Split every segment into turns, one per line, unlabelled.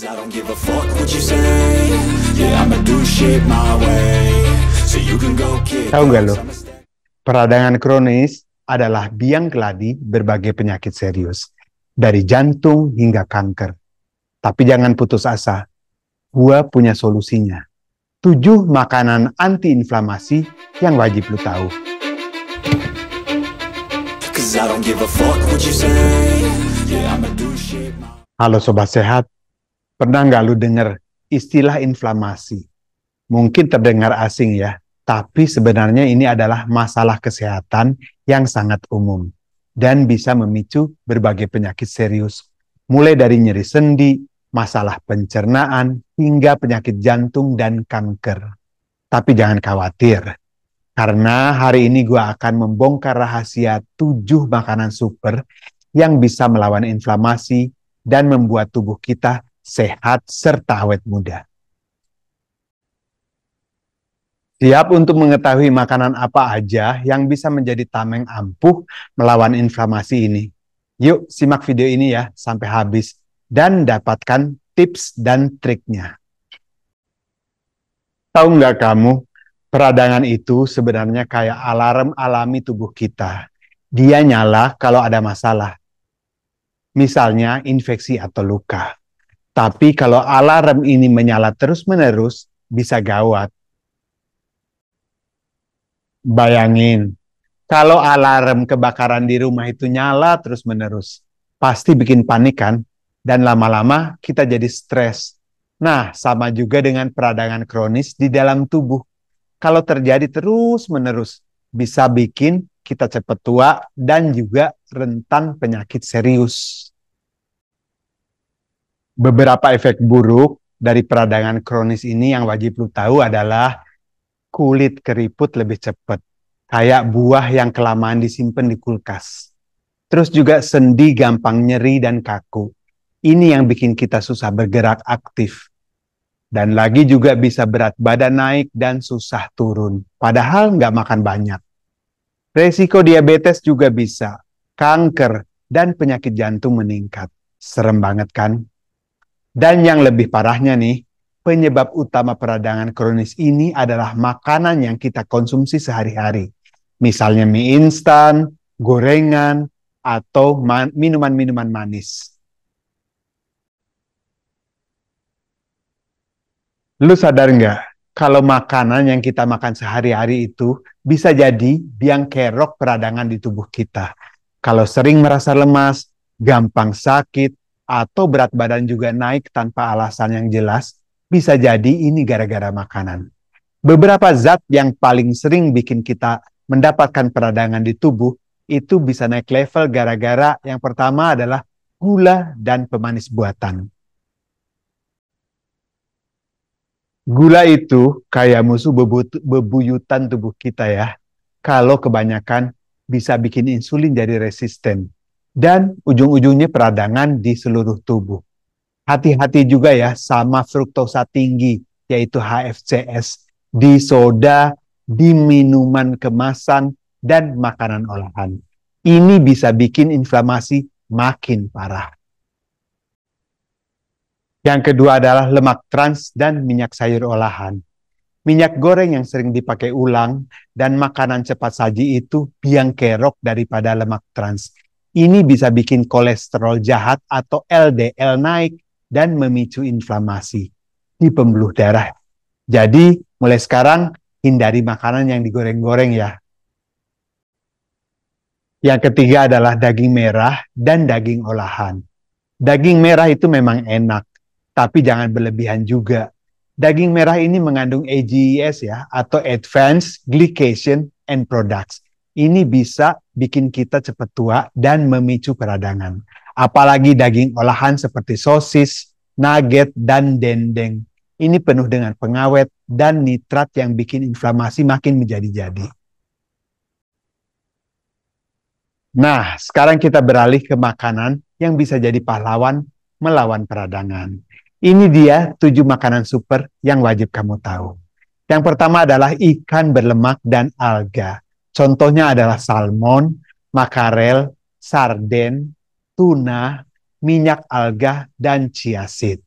'Cause I don't give a fuck what you say. Yeah, I'ma do shit my way. So you can go kick.
Tahu nggak lo, peradangan kronis adalah biang keladi berbagai penyakit serius, dari jantung hingga kanker. Tapi jangan putus asa, gua punya solusinya. 7 makanan antiinflamasi yang wajib lo tahu.
'Cause I don't give a fuck what you say. Yeah, I'ma do shit my way.
Halo Sobat Sehat, pernah nggak lu dengar istilah inflamasi? Mungkin terdengar asing ya, tapi sebenarnya ini adalah masalah kesehatan yang sangat umum dan bisa memicu berbagai penyakit serius, mulai dari nyeri sendi, masalah pencernaan, hingga penyakit jantung dan kanker. Tapi jangan khawatir, karena hari ini gue akan membongkar rahasia 7 makanan super yang bisa melawan inflamasi dan membuat tubuh kita sehat serta awet muda. Siap untuk mengetahui makanan apa aja yang bisa menjadi tameng ampuh melawan inflamasi ini? Yuk simak video ini ya sampai habis dan dapatkan tips dan triknya. Tahu nggak kamu, peradangan itu sebenarnya kayak alarm alami tubuh kita. Dia nyala kalau ada masalah. Misalnya infeksi atau luka. Tapi kalau alarm ini menyala terus-menerus, bisa gawat. Bayangin, kalau alarm kebakaran di rumah itu nyala terus-menerus, pasti bikin panik kan? Dan lama-lama kita jadi stres. Nah, sama juga dengan peradangan kronis di dalam tubuh. Kalau terjadi terus-menerus, bisa bikin kita cepat tua dan juga rentan penyakit serius. Beberapa efek buruk dari peradangan kronis ini yang wajib lu tahu adalah kulit keriput lebih cepat, kayak buah yang kelamaan disimpan di kulkas. Terus juga sendi gampang nyeri dan kaku. Ini yang bikin kita susah bergerak aktif. Dan lagi juga bisa berat badan naik dan susah turun, padahal nggak makan banyak. Resiko diabetes juga bisa, kanker, dan penyakit jantung meningkat. Serem banget kan? Dan yang lebih parahnya nih, penyebab utama peradangan kronis ini adalah makanan yang kita konsumsi sehari-hari. Misalnya mie instan, gorengan, atau minuman-minuman manis. Lu sadar nggak, kalau makanan yang kita makan sehari-hari itu bisa jadi biang kerok peradangan di tubuh kita. Kalau sering merasa lemas, gampang sakit, atau berat badan juga naik tanpa alasan yang jelas, bisa jadi ini gara-gara makanan. Beberapa zat yang paling sering bikin kita mendapatkan peradangan di tubuh itu bisa naik level gara-gara yang pertama adalah gula dan pemanis buatan. Gula itu kayak musuh bebuyutan tubuh kita ya. Kalau kebanyakan bisa bikin insulin jadi resisten. Dan ujung-ujungnya peradangan di seluruh tubuh. Hati-hati juga ya sama fruktosa tinggi, yaitu HFCS, di soda, di minuman kemasan, dan makanan olahan. Ini bisa bikin inflamasi makin parah. Yang kedua adalah lemak trans dan minyak sayur olahan. Minyak goreng yang sering dipakai ulang dan makanan cepat saji itu biang kerok daripada lemak trans. Ini bisa bikin kolesterol jahat atau LDL naik dan memicu inflamasi di pembuluh darah. Jadi mulai sekarang hindari makanan yang digoreng-goreng ya. Yang ketiga adalah daging merah dan daging olahan. Daging merah itu memang enak, tapi jangan berlebihan juga. Daging merah ini mengandung AGEs ya, atau Advanced Glycation End Products. Ini bisa bikin kita cepat tua dan memicu peradangan. Apalagi daging olahan seperti sosis, nugget, dan dendeng. Ini penuh dengan pengawet dan nitrat yang bikin inflamasi makin menjadi-jadi. Nah, sekarang kita beralih ke makanan yang bisa jadi pahlawan melawan peradangan. Ini dia 7 makanan super yang wajib kamu tahu. Yang pertama adalah ikan berlemak dan alga. Contohnya adalah salmon, makarel, sarden, tuna, minyak alga, dan chia seed.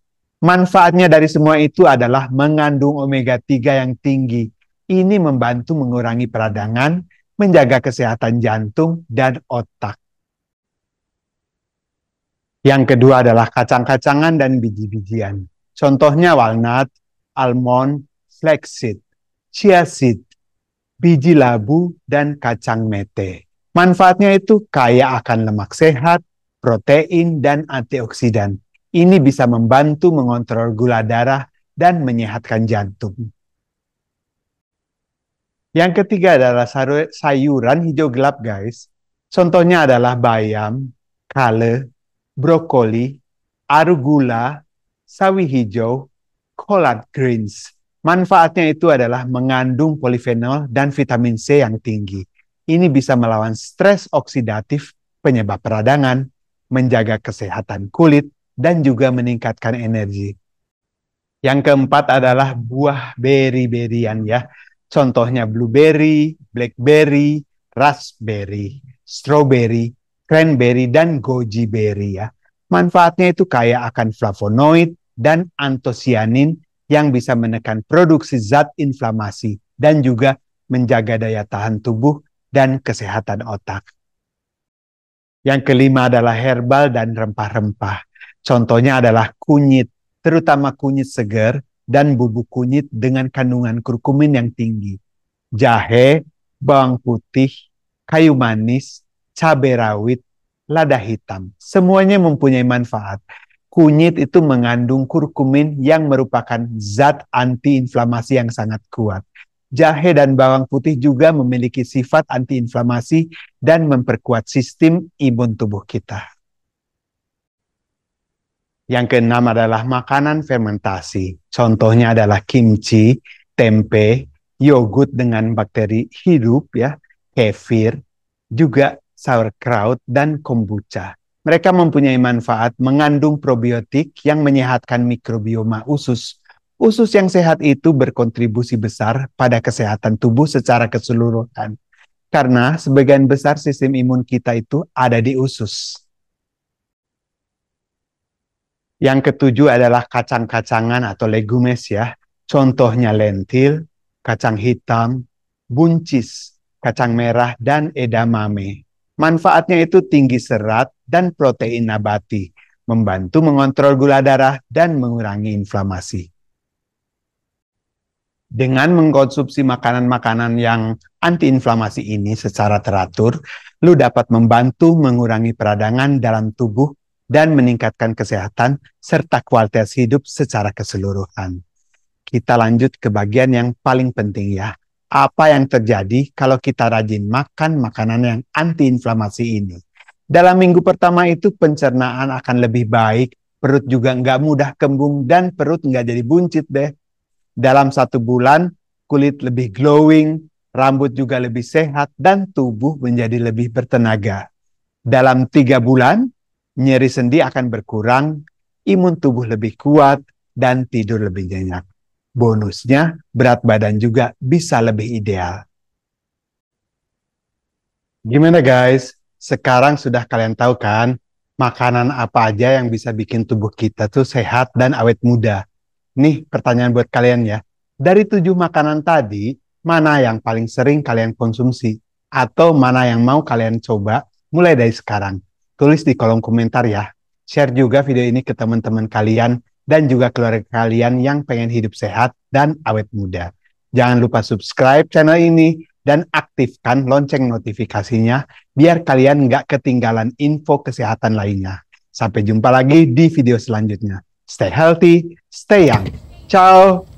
Manfaatnya dari semua itu adalah mengandung omega 3 yang tinggi. Ini membantu mengurangi peradangan, menjaga kesehatan jantung dan otak. Yang kedua adalah kacang-kacangan dan biji-bijian. Contohnya walnut, almond, flaxseed, chia seed, biji labu, dan kacang mete. Manfaatnya itu kaya akan lemak sehat, protein, dan antioksidan. Ini bisa membantu mengontrol gula darah dan menyehatkan jantung. Yang ketiga adalah sayuran hijau gelap, guys. Contohnya adalah bayam, kale, brokoli, arugula, sawi hijau, collard greens. Manfaatnya itu adalah mengandung polifenol dan vitamin C yang tinggi. Ini bisa melawan stres oksidatif, penyebab peradangan, menjaga kesehatan kulit, dan juga meningkatkan energi. Yang keempat adalah buah beri-berian ya. Contohnya blueberry, blackberry, raspberry, strawberry, cranberry, dan goji berry ya. Manfaatnya itu kaya akan flavonoid dan antosianin yang bisa menekan produksi zat inflamasi dan juga menjaga daya tahan tubuh dan kesehatan otak. Yang kelima adalah herbal dan rempah-rempah. Contohnya adalah kunyit, terutama kunyit segar dan bubuk kunyit dengan kandungan kurkumin yang tinggi. Jahe, bawang putih, kayu manis, cabai rawit, lada hitam. Semuanya mempunyai manfaat. Kunyit itu mengandung kurkumin yang merupakan zat antiinflamasi yang sangat kuat. Jahe dan bawang putih juga memiliki sifat antiinflamasi dan memperkuat sistem imun tubuh kita. Yang keenam adalah makanan fermentasi. Contohnya adalah kimchi, tempe, yogurt dengan bakteri hidup ya, kefir, juga sauerkraut dan kombucha. Mereka mempunyai manfaat mengandung probiotik yang menyehatkan mikrobioma usus. Usus yang sehat itu berkontribusi besar pada kesehatan tubuh secara keseluruhan. Karena sebagian besar sistem imun kita itu ada di usus. Yang ketujuh adalah kacang-kacangan atau legumes ya. Contohnya lentil, kacang hitam, buncis, kacang merah, dan edamame. Manfaatnya itu tinggi serat dan protein nabati, membantu mengontrol gula darah dan mengurangi inflamasi. Dengan mengkonsumsi makanan-makanan yang antiinflamasi ini secara teratur, lu dapat membantu mengurangi peradangan dalam tubuh dan meningkatkan kesehatan serta kualitas hidup secara keseluruhan. Kita lanjut ke bagian yang paling penting ya. Apa yang terjadi kalau kita rajin makan makanan yang antiinflamasi ini? Dalam minggu pertama itu pencernaan akan lebih baik, perut juga nggak mudah kembung, dan perut nggak jadi buncit deh. Dalam 1 bulan, kulit lebih glowing, rambut juga lebih sehat, dan tubuh menjadi lebih bertenaga. Dalam 3 bulan, nyeri sendi akan berkurang, imun tubuh lebih kuat, dan tidur lebih nyenyak. Bonusnya, berat badan juga bisa lebih ideal. Gimana guys? Sekarang sudah kalian tahu kan, makanan apa aja yang bisa bikin tubuh kita tuh sehat dan awet muda? Nih pertanyaan buat kalian ya. Dari 7 makanan tadi, mana yang paling sering kalian konsumsi? Atau mana yang mau kalian coba mulai dari sekarang? Tulis di kolom komentar ya. Share juga video ini ke teman-teman kalian dan juga keluarga kalian yang pengen hidup sehat dan awet muda. Jangan lupa subscribe channel ini dan aktifkan lonceng notifikasinya biar kalian nggak ketinggalan info kesehatan lainnya. Sampai jumpa lagi di video selanjutnya. Stay healthy, stay young. Ciao!